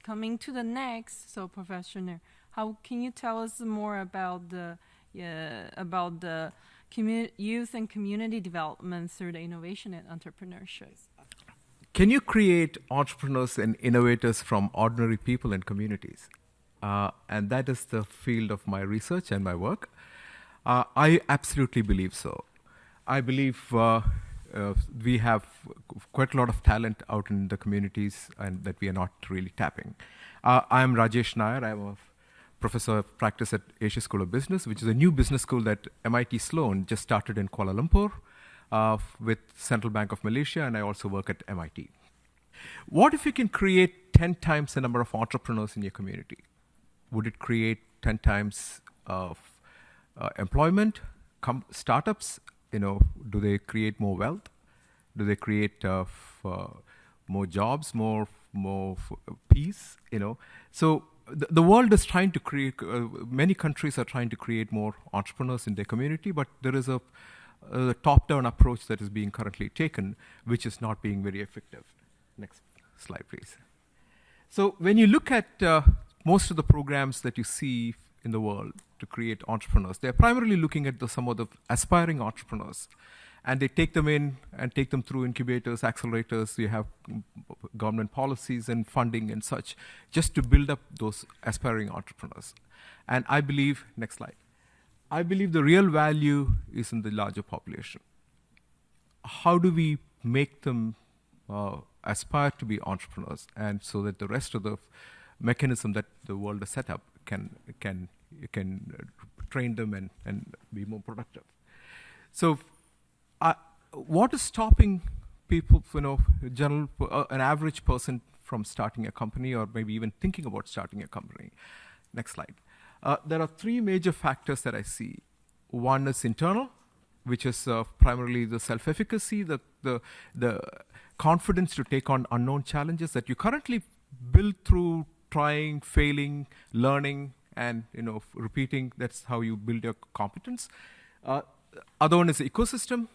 coming to the next, so Professor Nair, how can you tell us more about the youth and community development through the innovation and entrepreneurship? Can you create entrepreneurs and innovators from ordinary people and communities? And that is the field of my research and my work. I absolutely believe so. I believe we have quite a lot of talent out in the communities and that we are not really tapping. I am Rajesh Nair. I'm a professor of practice at Asia School of Business, which is a new business school that MIT Sloan just started in Kuala Lumpur with Central Bank of Malaysia, and I also work at MIT. What if you can create 10 times the number of entrepreneurs in your community? Would it create 10 times of employment, startups? Do they create more wealth? Do they create more jobs, more peace? So the world is trying to create. Many countries are trying to create more entrepreneurs in their community, but there is a top-down approach that is being currently taken, which is not being very effective. Next slide, please. So when you look at most of the programs that you see in the world to create entrepreneurs, they're primarily looking at some of the aspiring entrepreneurs. And they take them in and take them through incubators, accelerators. You have government policies and funding and such, just to build up those aspiring entrepreneurs. And I believe, next slide, I believe the real value is in the larger population. How do we make them aspire to be entrepreneurs, and so that the rest of the mechanism that the world has set up can train them and be more productive? So what is stopping people, an average person from starting a company or maybe even thinking about starting a company? Next slide. There are three major factors that I see. One is internal, which is primarily the self-efficacy, the confidence to take on unknown challenges that you currently build through trying, failing, learning, and repeating. That's how you build your competence. Other one is the ecosystem,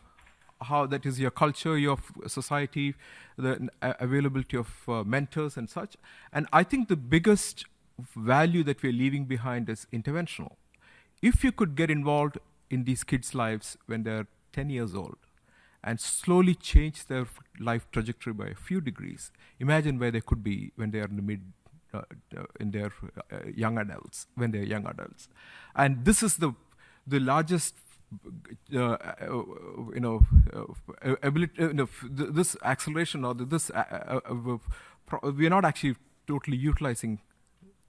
how that is your culture, your society, the availability of mentors and such. And I think the biggest value that we're leaving behind is interventional. If you could get involved in these kids' lives when they're 10 years old and slowly change their life trajectory by a few degrees, imagine where they could be when they are in their young adults, when they're young adults. And this is the largest ability, this acceleration or this, we are not actually totally utilizing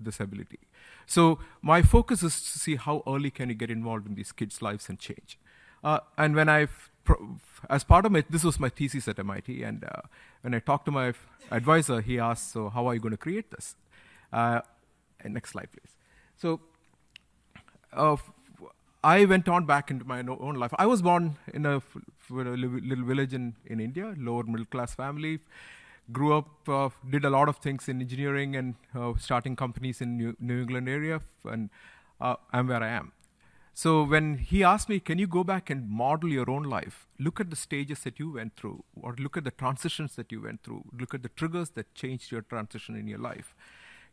this ability. So my focus is to see how early can you get involved in these kids' lives and change. And when as part of this was my thesis at MIT, and when I talked to my advisor, he asked, so how are you going to create this? And next slide, please. So I went on back into my own life. I was born in a little village in India, lower middle class family. Grew up, did a lot of things in engineering and starting companies in New England area, and I'm where I am. So when he asked me, can you go back and model your own life? Look at the stages that you went through, or look at the transitions that you went through. Look at the triggers that changed your transition in your life.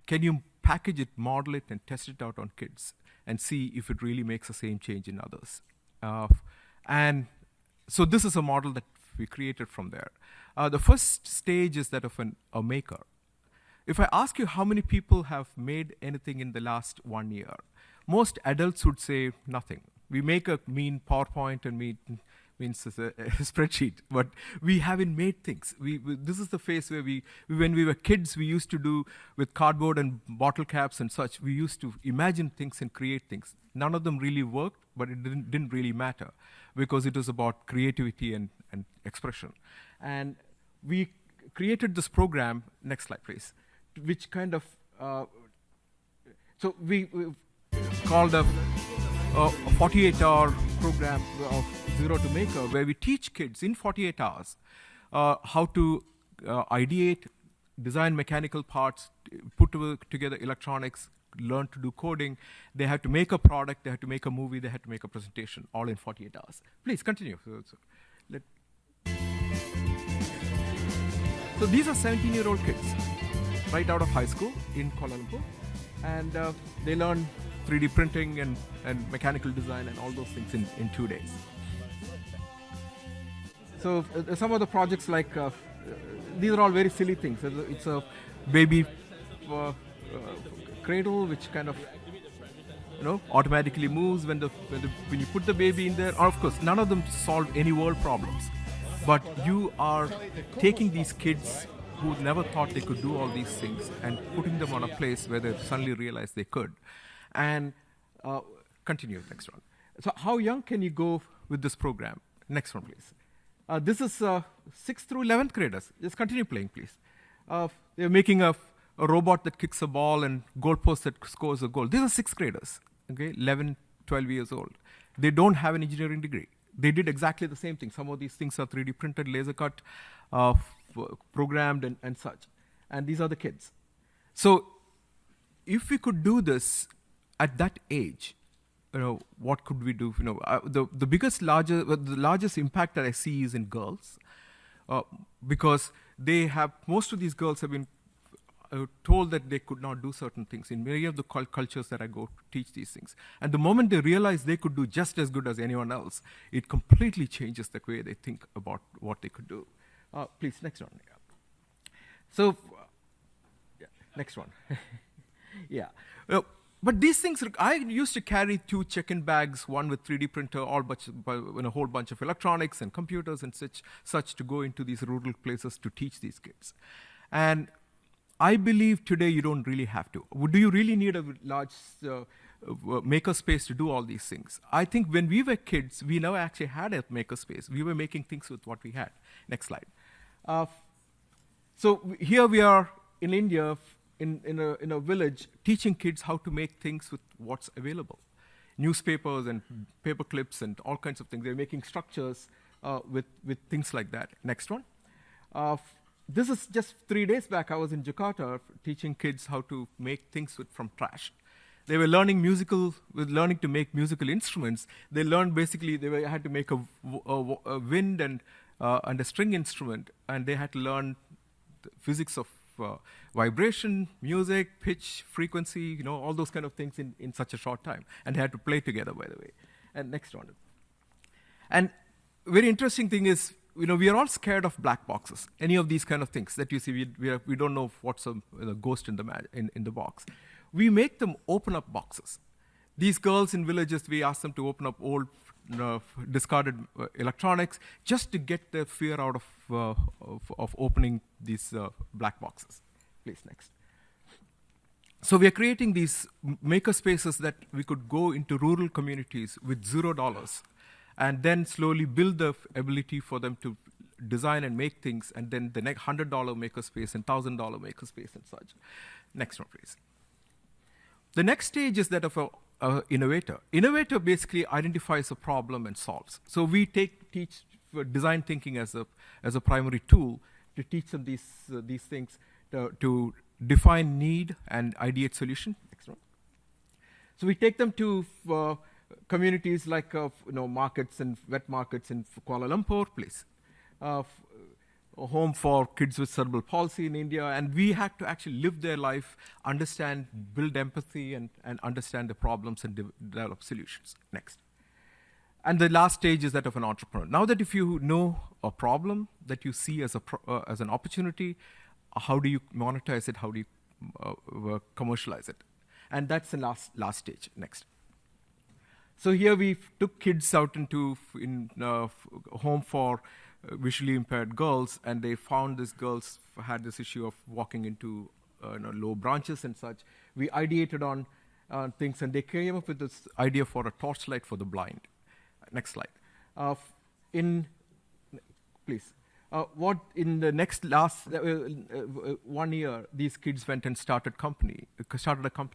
Can you package it, model it, and test it out on kids and see if it really makes the same change in others? And so this is a model that we created from there. The first stage is that of a maker. If I ask you how many people have made anything in the last 1 year, most adults would say nothing. We make a mean PowerPoint and means a spreadsheet, but we haven't made things. This is the phase where when we were kids, we used to do with cardboard and bottle caps and such. We used to imagine things and create things. None of them really worked, but it didn't really matter because it was about creativity and expression. And we created this program, next slide please, which kind of, so we called a 48-hour program of Zero to Maker, where we teach kids in 48 hours how to ideate, design mechanical parts, put together electronics, learn to do coding. They had to make a product, they had to make a movie, they had to make a presentation, all in 48 hours. Please continue. So these are 17-year-old kids. right out of high school in Kuala Lumpur. And they learn 3D printing and mechanical design and all those things in 2 days. So some of the projects these are all very silly things. It's a baby cradle which kind of automatically moves when you put the baby in there. Or of course, none of them solve any world problems. But you are taking these kids who never thought they could do all these things and putting them on a place where they suddenly realize they could. And continue, next one. So how young can you go with this program? Next one, please. This is 6th through 11th graders. Just continue playing, please. They're making a robot that kicks a ball and goalpost that scores a goal. These are 6th graders, okay, 11, 12 years old. They don't have an engineering degree. They did exactly the same thing. Some of these things are 3D printed, laser cut, programmed, and such. And these are the kids. So if we could do this at that age, what could we do? The largest impact that I see is in girls, because most of these girls have been told that they could not do certain things in many of the cultures that I go to teach these things. And the moment they realize they could do just as good as anyone else, it completely changes the way they think about what they could do. Please, next one. Yeah. So, next one. Yeah. But these things, I used to carry 2 check-in bags, one with 3D printer, a whole bunch of electronics and computers and such to go into these rural places to teach these kids. And I believe today you don't really have to. Do you really need a large makerspace to do all these things? I think when we were kids, we never actually had a makerspace. We were making things with what we had. Next slide. So here we are in India, in a village, teaching kids how to make things with what's available. Newspapers and paper clips and all kinds of things. They're making structures with things like that. Next one. This is just 3 days back. I was in Jakarta teaching kids how to make things from trash. They were learning to make musical instruments. They learned basically they had to make a wind and a string instrument, and they had to learn the physics of vibration, music, pitch, frequency, all those kind of things in such a short time. And they had to play together, by the way. And next one. And very interesting thing is, we are all scared of black boxes. Any of these kind of things that you see, we don't know what's a ghost in the box. We make them open up boxes. These girls in villages, we ask them to open up old, discarded electronics just to get the fear out of opening these black boxes. Please, next. So we are creating these makerspaces that we could go into rural communities with $0 and then slowly build the ability for them to design and make things, and then the next $100 makerspace and $1,000 makerspace and such. Next one, please. The next stage is that of an innovator. Innovator basically identifies a problem and solves. So we teach design thinking as a primary tool to teach them these things, to define need and ideate solution. Next one. So we take them to communities like markets and wet markets in Kuala Lumpur, please. A home for kids with cerebral palsy in India, and we had to actually live their life, understand, build empathy, and understand the problems and develop solutions. Next. And the last stage is that of an entrepreneur. Now that if you know a problem that you see as an opportunity, how do you monetize it? How do you commercialize it? And that's the last stage. Next. So here we took kids out into a home for visually impaired girls, and they found these girls had this issue of walking into low branches and such. We ideated on things, and they came up with this idea for a torchlight for the blind. Next slide. Please. What in the last 1 year, these kids went and started a company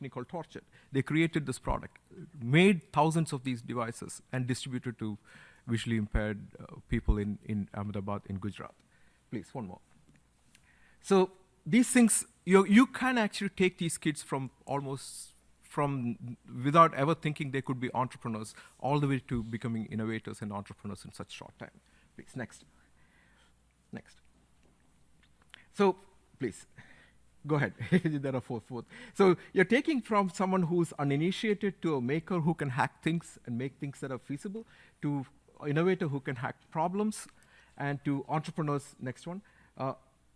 called Torchit. They created this product, made thousands of these devices, and distributed to visually impaired people in Ahmedabad, in Gujarat. Please, one more. So these things, you can actually take these kids from without ever thinking they could be entrepreneurs, all the way to becoming innovators and entrepreneurs in such short time. Please, next. So, please. Go ahead. There are four. So you're taking from someone who's uninitiated to a maker who can hack things and make things that are feasible, to innovator who can hack problems, and to entrepreneurs, next one,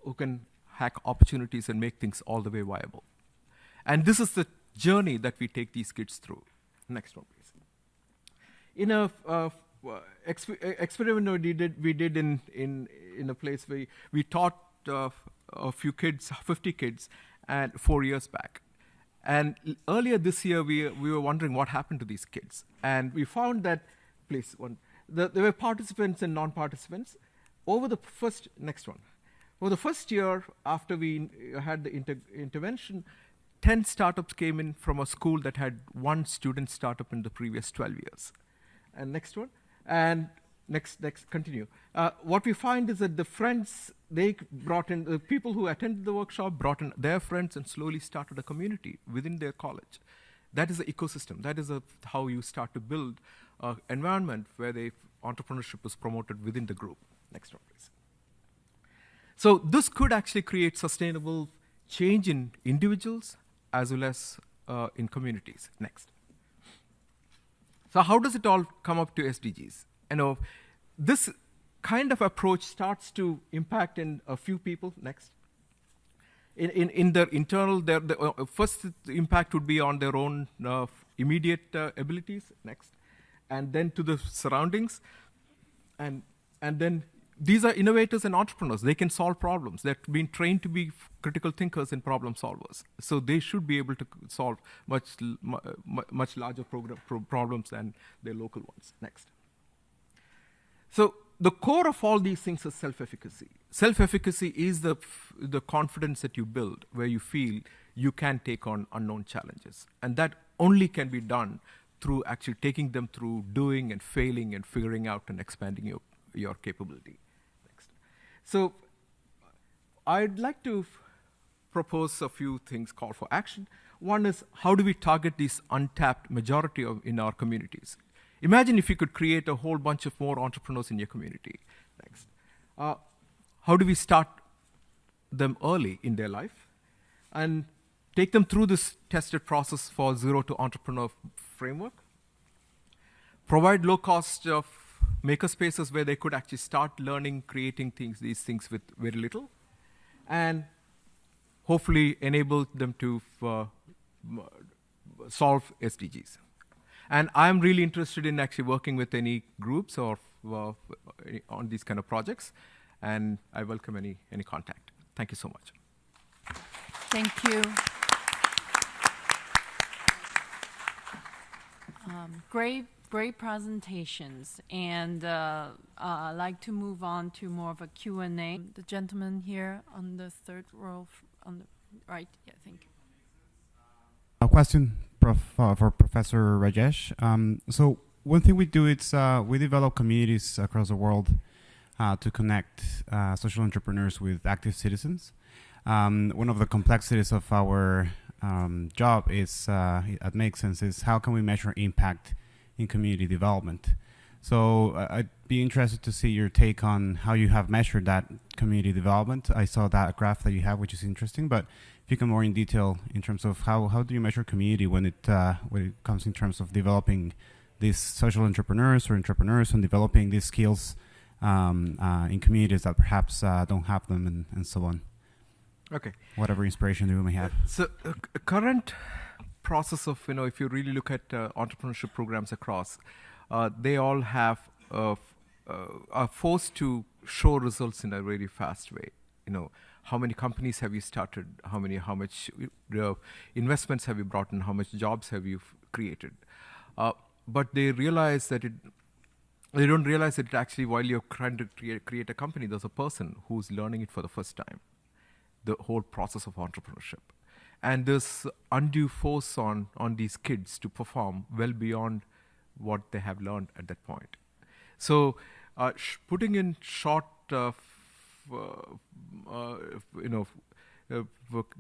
who can hack opportunities and make things all the way viable. And this is the journey that we take these kids through. Next one, please. In a experiment we did in a place where we taught a few kids, 50 kids, and 4 years back. And earlier this year, we were wondering what happened to these kids. And we found that, please, there were participants and non-participants. Over the first year, after we had the intervention, 10 startups came in from a school that had one student startup in the previous 12 years. And next one. And next, continue. What we find is that the friends, they brought in, the people who attended the workshop brought in their friends and slowly started a community within their college. That is the ecosystem. That is how you start to build an environment where entrepreneurship is promoted within the group. Next one, please. So this could actually create sustainable change in individuals as well as in communities. Next. So how does it all come up to SDGs? This kind of approach starts to impact in a few people. Next. In their internal, the first impact would be on their own immediate abilities. Next. And then to the surroundings. And then these are innovators and entrepreneurs. They can solve problems. They're being trained to be critical thinkers and problem solvers. So they should be able to solve much larger problems than their local ones. Next. So the core of all these things is self-efficacy. Self-efficacy is the confidence that you build where you feel you can take on unknown challenges. And that only can be done through actually taking them through doing and failing and figuring out and expanding your capability. Next. So I'd like to propose a few things, call for action. One is, how do we target these untapped majority in our communities? Imagine if you could create a whole bunch of more entrepreneurs in your community. Next. How do we start them early in their life and take them through this tested process for zero to entrepreneur framework? Provide low cost of makerspaces where they could actually start learning, creating these things with very little, and hopefully enable them to solve SDGs. And I'm really interested in actually working with any groups or on these kind of projects, and I welcome any contact. Thank you so much. Thank you. Great presentations, and I'd like to move on to more of a Q&A. The gentleman here on the third row, on the right, yeah, thank you. A question for Professor Rajesh. So one thing we do is we develop communities across the world to connect social entrepreneurs with active citizens. One of the complexities of our job is at Make Sense is how can we measure impact in community development. So I'd be interested to see your take on how you have measured that community development. I saw that graph that you have, which is interesting, but if you can more in detail in terms of how do you measure community when it comes in terms of developing these social entrepreneurs or entrepreneurs and developing these skills in communities that perhaps don't have them and so on. Okay. Whatever inspiration you may have. So current process of, if you really look at entrepreneurship programs across, they all have are forced to show results in a very fast way. How many companies have you started? How much investments have you brought in? How much jobs have you created? But they realize that they don't realize that actually while you're trying to create a company, there's a person who's learning it for the first time. The whole process of entrepreneurship. And there's undue force on these kids to perform well beyond what they have learned at that point. So putting in short,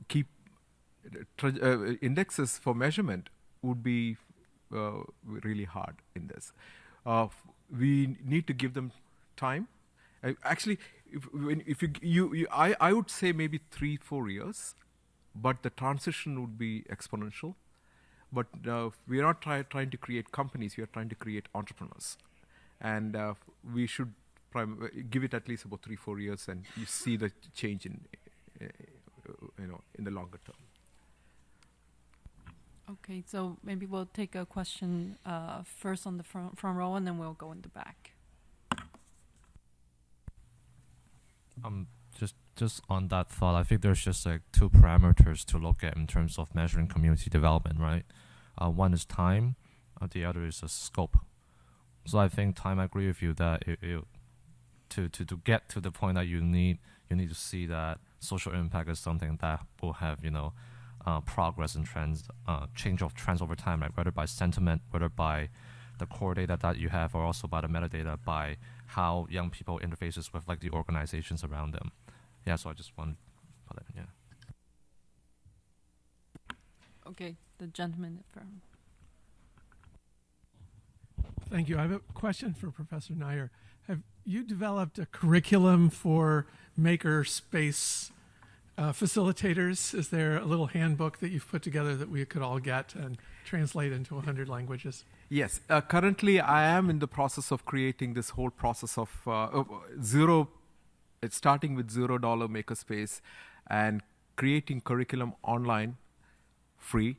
keep indexes for measurement would be really hard in this. We need to give them time. Actually, I would say maybe 3-4 years but the transition would be exponential. But we are not trying to create companies, we are trying to create entrepreneurs. And we should give it at least about 3-4 years, and you see the change in the longer term. Okay, so maybe we'll take a question first on the front row, and then we'll go in the back. Just on that thought, I think there's just like 2 parameters to look at in terms of measuring community development, right? One is time, the other is the scope. So I think time, I agree with you that to get to the point that you need to see that social impact is something that will have progress and change of trends over time, right? Whether by sentiment, whether by the core data that you have, or also by the metadata, by how young people interfaces with like the organizations around them. Yeah, so I just want to put it, yeah. Okay, the gentleman from. Thank you. I have a question for Professor Nair. Have you developed a curriculum for makerspace facilitators? Is there a little handbook that you've put together that we could all get and translate into 100 languages? Yes. Currently, I am in the process of creating this whole process of it's starting with $0 makerspace and creating curriculum online, free.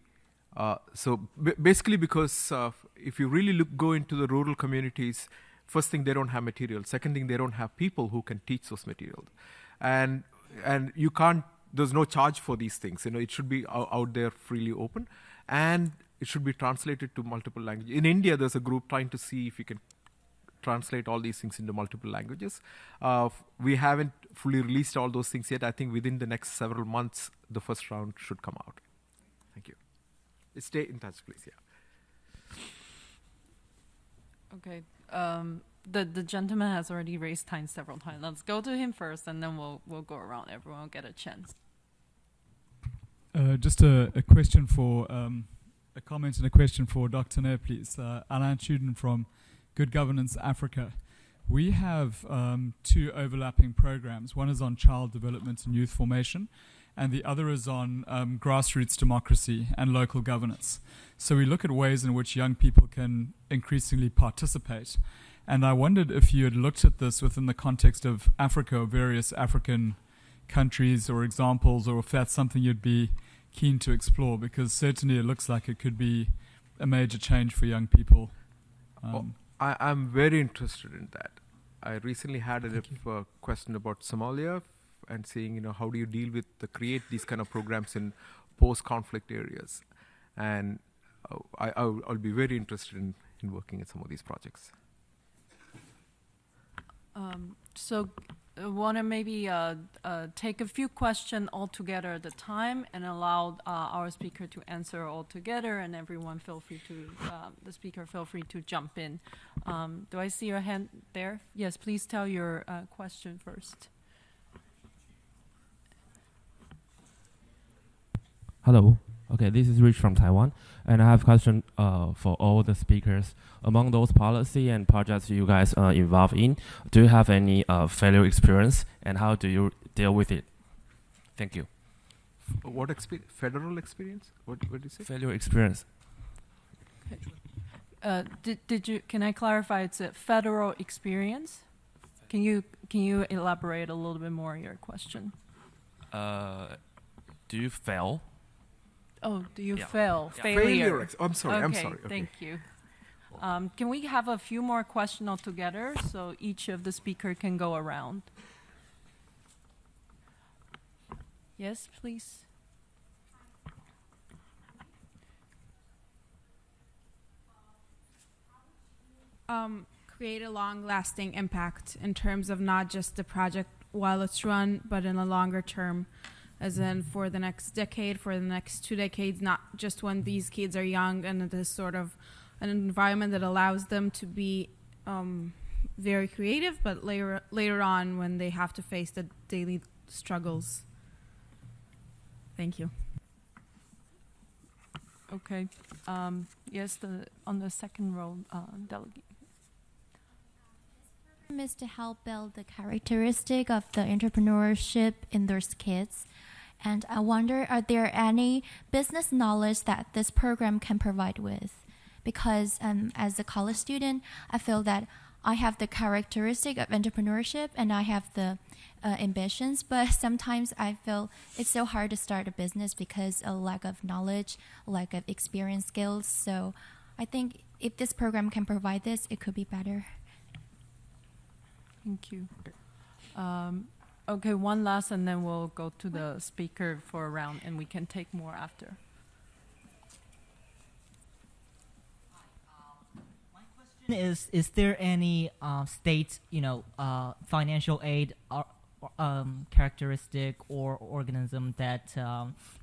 So basically, because if you really go into the rural communities, first thing, they don't have material. Second thing, they don't have people who can teach those materials. And you can't, there's no charge for these things. It should be out there freely open, and it should be translated to multiple languages. In India, there's a group trying to see if you can translate all these things into multiple languages. We haven't fully released all those things yet. I think within the next several months, the first round should come out. Thank you. Stay in touch, please. Yeah. Okay. The gentleman has already raised time several times. Let's go to him first, and then we'll go around. Everyone will get a chance. Just a question for a comment and a question for Dr. Nair, please. Alain Chuden from Good Governance Africa. We have 2 overlapping programs. One is on child development and youth formation, and the other is on grassroots democracy and local governance. So we look at ways in which young people can increasingly participate. And I wondered if you had looked at this within the context of Africa or various African countries or examples, or if that's something you'd be keen to explore, because certainly it looks like it could be a major change for young people. I'm very interested in that. I recently had a question about Somalia and seeing, how do you deal with create these kind of programs in post-conflict areas. And I'll be very interested in working in some of these projects. So I want to maybe take a few questions all together at a time and allow our speaker to answer all together, and everyone feel free to, the speaker feel free to jump in. Do I see your hand there? Yes, please tell your question first. Hello. Okay, this is Rich from Taiwan, and I have a question for all the speakers. Among those policy and projects you guys are involved in, do you have any failure experience, and how do you deal with it? Thank you. What experience? Federal experience? What did you say? Failure experience. Did you? Can I clarify? It's a federal experience. Can you elaborate a little bit more on your question? Do you fail? Oh, do you Yeah. fail? Yeah. Failure. I'm sorry. Okay, I'm sorry. Okay. Thank you. Can we have a few more questions all together so each of the speaker can go around? Yes, please. Create a long-lasting impact in terms of not just the project while it's run, but in the longer term, as in for the next decade, for the next 2 decades, not just when these kids are young and it is sort of an environment that allows them to be very creative, but later on when they have to face the daily struggles. Thank you. Okay. Yes, on the second row, delegate. Is to help build the characteristic of the entrepreneurship in those kids, And I wonder, are there any business knowledge that this program can provide with? Because as a college student, I feel that I have the characteristic of entrepreneurship and I have the ambitions, but sometimes I feel it's so hard to start a business because of lack of knowledge, lack of experience, skills. So I think if this program can provide this, it could be better. Thank you. Okay, one last, and then we'll go to the speaker for a round, and we can take more after. Is there any state, financial aid characteristic or organism that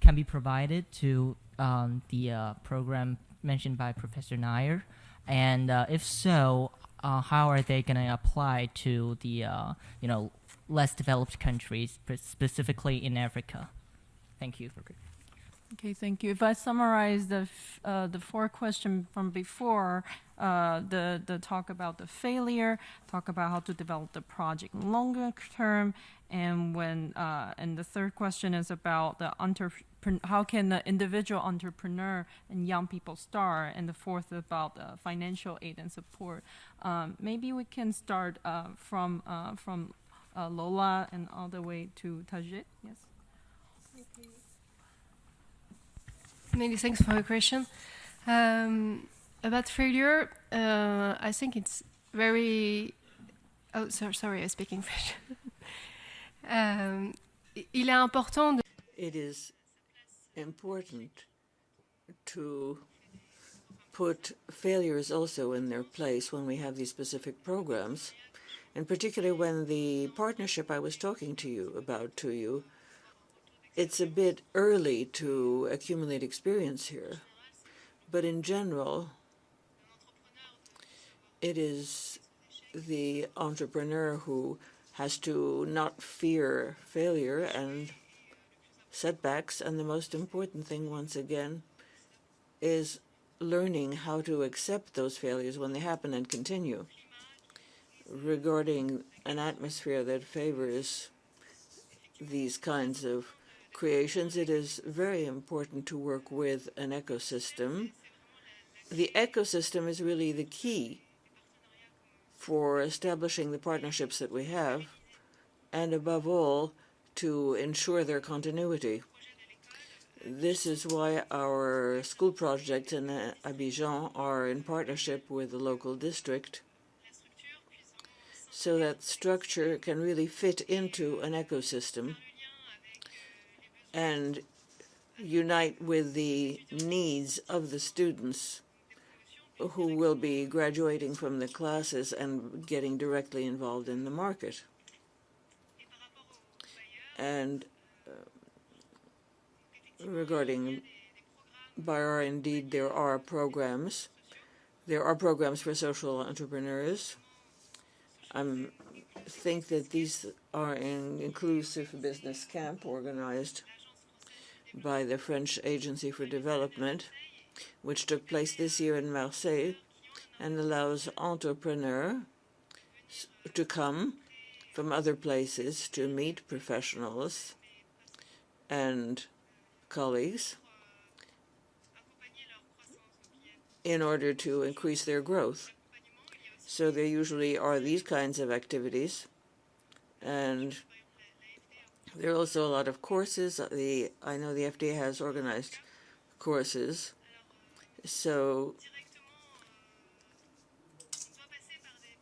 can be provided to the program mentioned by Professor Nair? And if so, how are they going to apply to the less developed countries, specifically in Africa? Thank you. Okay, thank you. If I summarize the four questions from before, the talk about the failure, talk about how to develop the project longer term, and the third question is about the how can the individual entrepreneur and young people start, and the fourth is about financial aid and support. Maybe we can start from Lola and all the way to Tajid. Yes. Many thanks for your question. About failure, I think it's very... Oh, sorry, I speak in French. Il est important de... It is important to put failures also in their place when we have these specific programs, and particularly when the partnership I was talking to you about it's a bit early to accumulate experience here, but in general, it is the entrepreneur who has to not fear failure and setbacks, and the most important thing, once again, is learning how to accept those failures when they happen and continue. Regarding an atmosphere that favors these kinds of creations, it is very important to work with an ecosystem. The ecosystem is really the key for establishing the partnerships that we have, and above all, to ensure their continuity. This is why our school projects in Abidjan are in partnership with the local district, so that structure can really fit into an ecosystem and unite with the needs of the students who will be graduating from the classes and getting directly involved in the market. And regarding BIR, indeed, there are programs. There are programs for social entrepreneurs. I think that these are an inclusive business camp organized by the French Agency for Development, which took place this year in Marseille, and allows entrepreneurs to come from other places to meet professionals and colleagues in order to increase their growth. So there usually are these kinds of activities, and there are also a lot of courses. I know the FDA has organized courses, so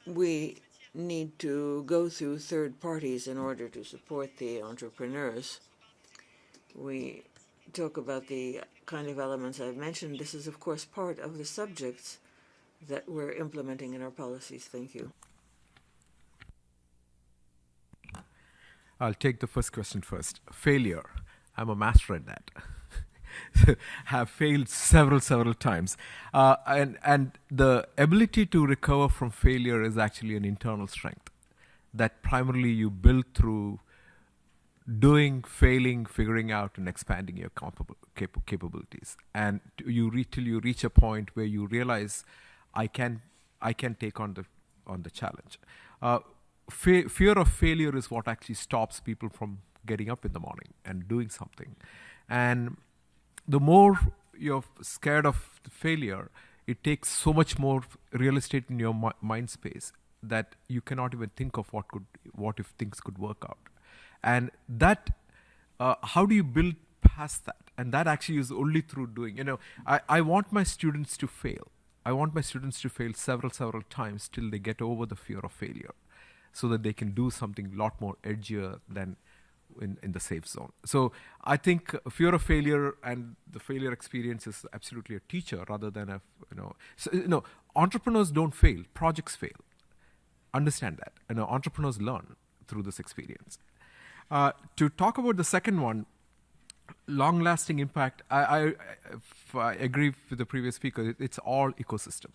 we need to go through third parties in order to support the entrepreneurs. We talk about the kind of elements I've mentioned. This is, of course, part of the subjects that we're implementing in our policies. Thank you. I'll take the first question first. Failure. I'm a master at that. Have failed several times. And the ability to recover from failure is actually an internal strength that primarily you build through doing, failing, figuring out, and expanding your capabilities. And till you reach a point where you realize, I can take on the challenge. Fear of failure is what actually stops people from getting up in the morning and doing something. And the more you're scared of failure, it takes so much more real estate in your mind space that you cannot even think of what if things could work out. And that, how do you build past that? And that actually is only through doing. I want my students to fail. I want my students to fail several times till they get over the fear of failure, so that they can do something a lot more edgier than in the safe zone. So I think fear of failure and the failure experience is absolutely a teacher rather than entrepreneurs don't fail, projects fail. Understand that. Entrepreneurs learn through this experience. To talk about the second one, long-lasting impact, I agree with the previous speaker. It's all ecosystem.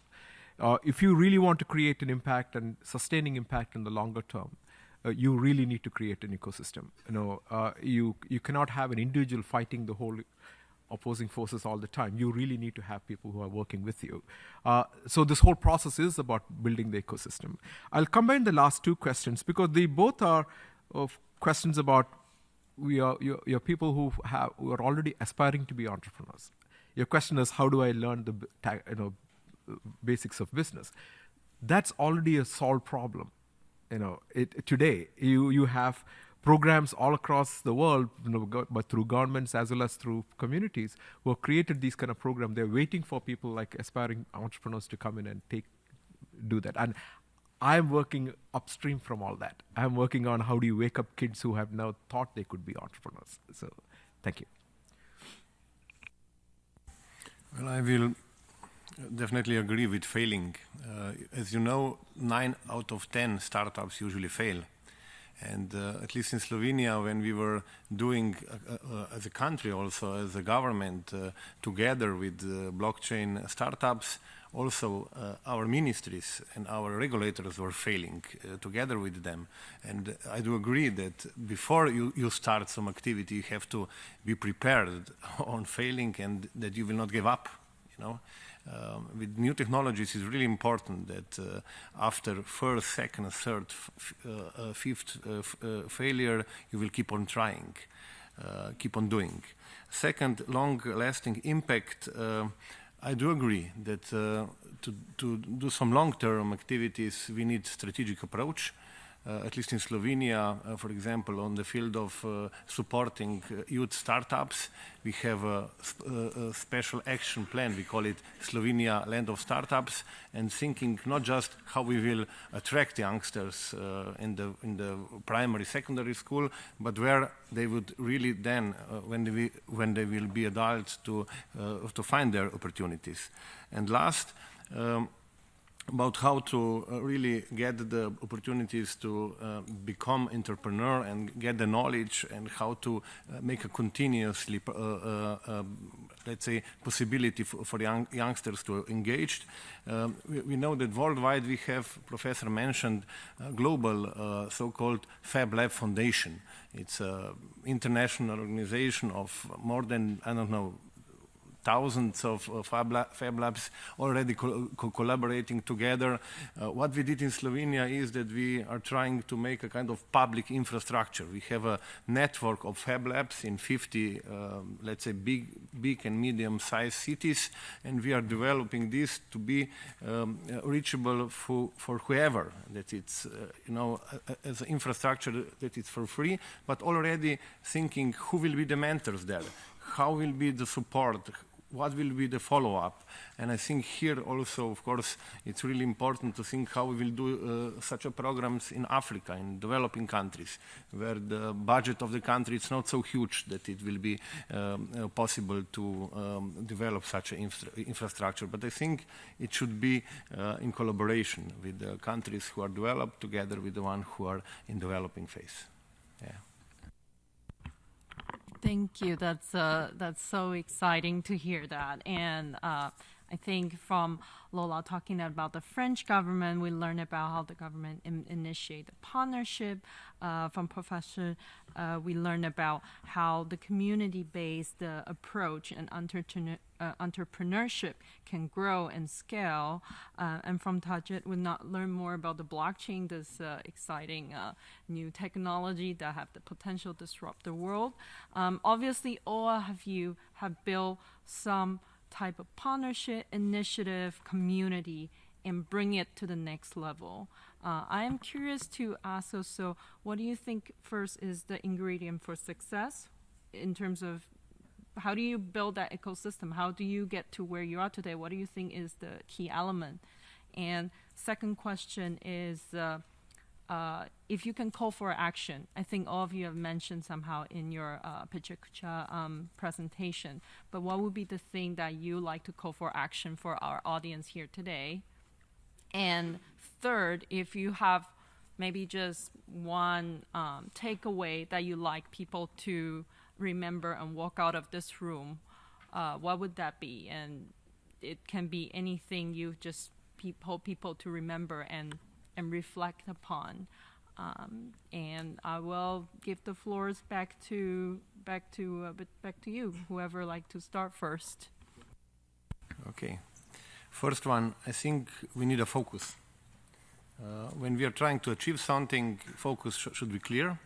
If you really want to create an impact and sustaining impact in the longer term, you really need to create an ecosystem. You cannot have an individual fighting the whole opposing forces all the time. You really need to have people who are working with you. So this whole process is about building the ecosystem. I'll combine the last two questions because they both are questions about you're people who are already aspiring to be entrepreneurs. Your question is, how do I learn the basics of business? That's already a solved problem. Today you have programs all across the world, but through governments as well as through communities who have created these kind of programs. They're waiting for people like aspiring entrepreneurs to come in and do that. And I'm working upstream from all that. I'm working on how do you wake up kids who have now thought they could be entrepreneurs. So, thank you. Well, I will definitely agree with failing. As you know, 9 out of 10 startups usually fail. And at least in Slovenia, when we were doing as a country, also as a government, together with blockchain startups, also our ministries and our regulators were failing together with them. And I do agree that before you start some activity, you have to be prepared on failing and that you will not give up, with new technologies, it's really important that after first, second, third, fifth failure, you will keep on trying, keep on doing. Second, long-lasting impact. I do agree that to do some long-term activities, we need strategic approach. At least in Slovenia, for example, on the field of supporting youth startups, we have a special action plan. We call it Slovenia Land of Startups, and thinking not just how we will attract youngsters in the primary, secondary school, but where they would really then, when they will be adults, to find their opportunities. And last, about how to really get the opportunities to become entrepreneur and get the knowledge and how to make a continuously, let's say, possibility for youngsters to engage. We know that worldwide we have, Professor mentioned, global so-called Fab Lab Foundation. It's an international organization of more than, I don't know, thousands of fab labs already collaborating together. What we did in Slovenia is that we are trying to make a kind of public infrastructure. We have a network of fab labs in 50, let's say, big and medium-sized cities, and we are developing this to be reachable for whoever. That it's, as an infrastructure that it's for free, but already thinking who will be the mentors there, how will be the support, what will be the follow-up. And I think here also, of course, it's really important to think how we will do such a programs in Africa, in developing countries, where the budget of the country is not so huge that it will be possible to develop such an infrastructure. But I think it should be in collaboration with the countries who are developed together with the ones who are in developing phase. Yeah. Thank you. That's so exciting to hear that. And I think from Lola talking about the French government, we learned about how the government initiate the partnership. From Professor, we learned about how the community-based approach and entrepreneurship can grow and scale. And from Tajid, we learn more about the blockchain, this exciting new technology that have the potential to disrupt the world. Obviously, all of you have built some type of partnership, initiative, community, and bring it to the next level. I am curious to ask also, what do you think first is the ingredient for success in terms of how do you build that ecosystem? How do you get to where you are today? What do you think is the key element? And second question is, if you can call for action, I think all of you have mentioned somehow in your presentation, but what would be the thing that you like to call for action for our audience here today? And third, if you have maybe just one takeaway that you like people to remember and walk out of this room, what would that be? And it can be anything you just hope people to remember and reflect upon. And I will give the floors back to you, whoever like to start first. Okay. First one, I think we need a focus. When we are trying to achieve something, focus should be clear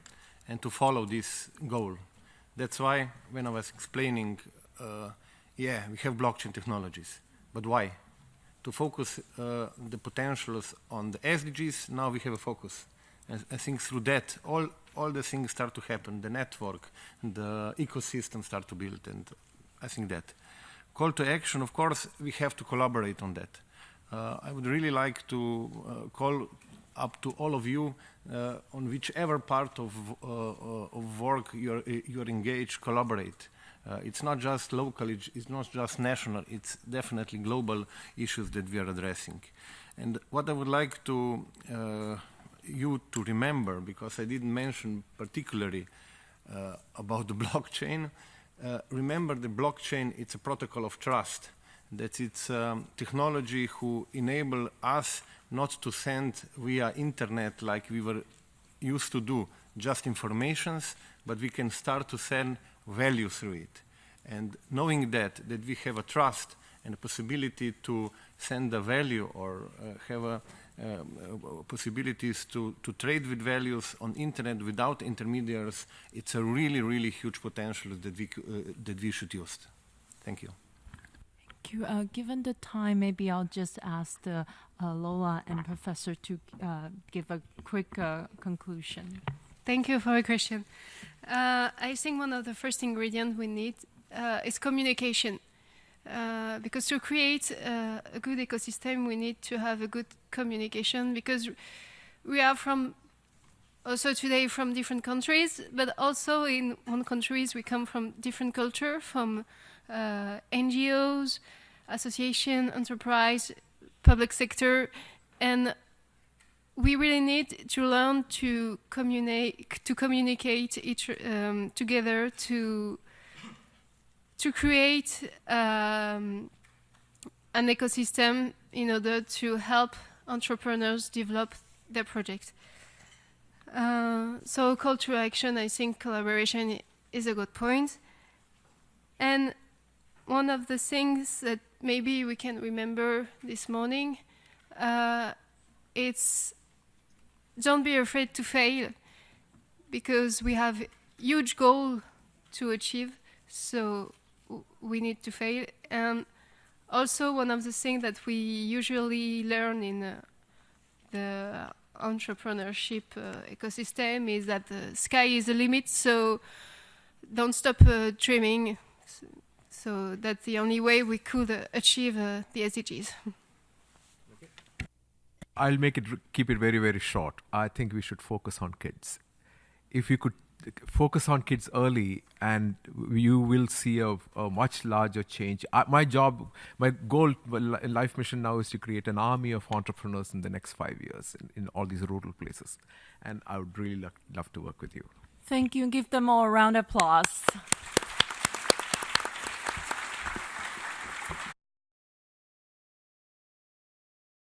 and to follow this goal. That's why when I was explaining, we have blockchain technologies, but why? To focus the potentials on the SDGs, now we have a focus. And I think through that, all the things start to happen, the network, the ecosystem start to build, and I think that. Call to action, of course, we have to collaborate on that. I would really like to call up to all of you on whichever part of work you're engaged, collaborate. It's not just local, it's not just national, it's definitely global issues that we are addressing. And what I would like to you to remember, because I didn't mention particularly about the blockchain, remember the blockchain, it's a protocol of trust, that it's technology who enable us not to send via internet like we were used to do, just informations, but we can start to send value through it. And knowing that we have a trust and a possibility to send a value or have possibilities to trade with values on internet without intermediaries, it's a really, really huge potential that we should use. Thank you. Thank you. Given the time, maybe I'll just ask Lola and Professor to give a quick conclusion. Thank you for your question. I think one of the first ingredients we need is communication. Because to create a good ecosystem, we need to have a good communication, because we are also today from different countries, but also in one countries we come from different culture, from NGOs, association, enterprise, public sector, and we really need to learn to communicate together to create an ecosystem in order to help entrepreneurs develop their project. So call to action, I think collaboration is a good point. And one of the things that maybe we can remember this morning, it's don't be afraid to fail, because we have huge goal to achieve, so we need to fail. And also one of the things that we usually learn in the entrepreneurship ecosystem is that the sky is the limit, so don't stop dreaming. So that's the only way we could achieve the SDGs. I'll keep it very, very short. I think we should focus on kids. If you could focus on kids early, and you will see a much larger change. My goal, life mission now is to create an army of entrepreneurs in the next 5 years in all these rural places. And I would really love to work with you. Thank you. Give them all a round of applause.